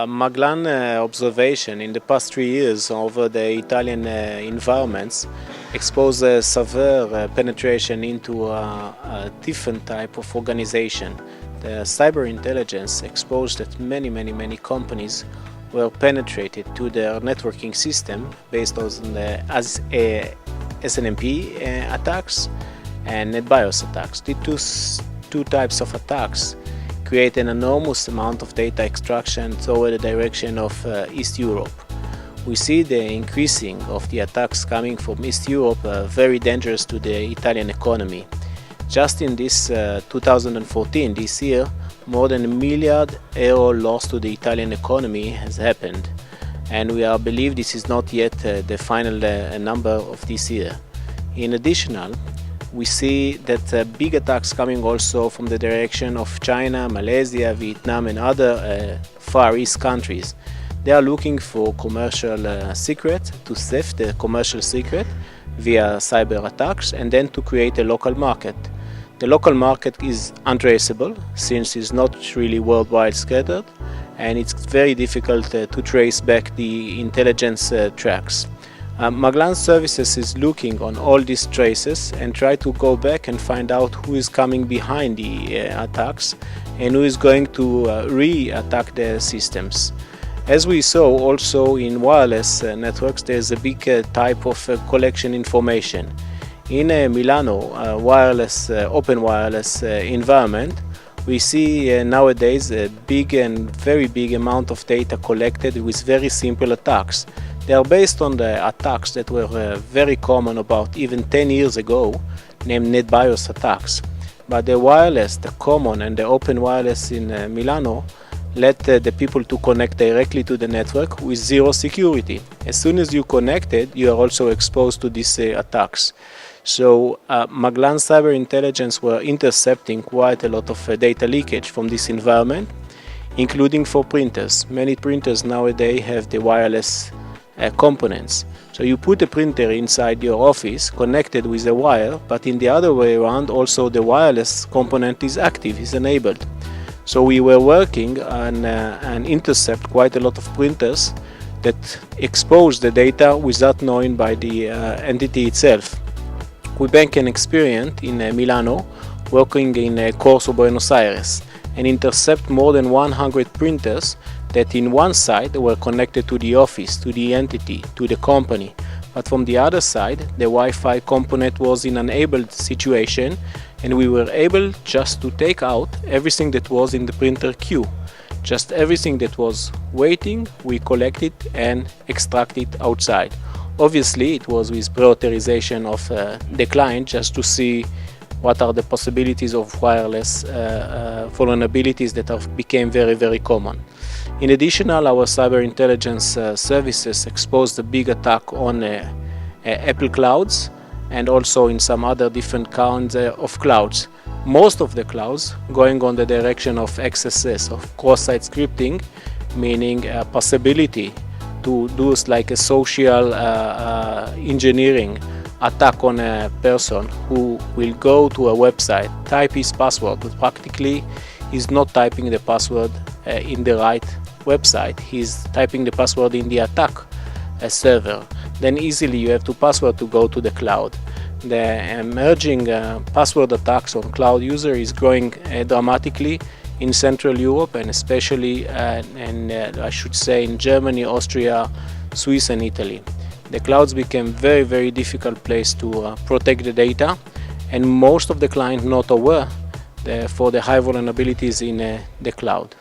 Maglan observation in the past 3 years over the Italian environments exposed severe penetration into a different type of organization. The cyber intelligence exposed that many companies were penetrated to their networking system based on the SNMP attacks and NetBIOS attacks. The two types of attacks create an enormous amount of data extraction toward the direction of East Europe. We see the increasing of the attacks coming from East Europe very dangerous to the Italian economy. Just in this 2014, this year, more than €1 million loss to the Italian economy has happened, and we believe this is not yet the final number of this year. In addition, we see that big attacks coming also from the direction of China, Malaysia, Vietnam and other Far East countries. They are looking for commercial secret, to theft the commercial secret via cyber attacks and then to create a local market. The local market is untraceable since it's not really worldwide scattered, and it's very difficult to trace back the intelligence tracks. Maglan Services is looking on all these traces and try to go back and find out who is coming behind the attacks and who is going to re-attack the systems. As we saw also in wireless networks, there's a big type of collection information. In Milano wireless, open wireless environment, we see nowadays a big and very big amount of data collected with very simple attacks. They are based on the attacks that were very common about even 10 years ago, named NetBIOS attacks. But the wireless, the common and the open wireless in Milano let the people to connect directly to the network with zero security. As soon as you connected, you are also exposed to these attacks. So Maglan Cyber Intelligence were intercepting quite a lot of data leakage from this environment, including for printers. Many printers nowadays have the wireless components. So you put a printer inside your office connected with a wire, but in the other way around also the wireless component is active, is enabled. So we were working on and intercept quite a lot of printers that expose the data without knowing by the entity itself. We bank an experience in Milano, working in Corso Buenos Aires, and intercept more than 100 printers that in one side were connected to the office, to the entity, to the company. But from the other side, the Wi-Fi component was in an enabled situation, and we were able just to take out everything that was in the printer queue. Just everything that was waiting, we collect it and extract it outside. Obviously, it was with pre-authorization of the client just to see what are the possibilities of wireless vulnerabilities that became very common. In addition, our cyber intelligence services exposed a big attack on Apple clouds and also in some other different kinds of clouds. Most of the clouds going on the direction of XSS, of cross-site scripting, meaning a possibility to do like a social engineering attack on a person who will go to a website, type his password, but practically he's not typing the password in the right website. He's typing the password in the attack server. Then easily you have to password to go to the cloud. The emerging password attacks on cloud user is growing dramatically in Central Europe, and especially I should say in Germany, Austria, Swiss and Italy. The clouds became very difficult place to protect the data, and most of the clients not aware for the high vulnerabilities in the cloud.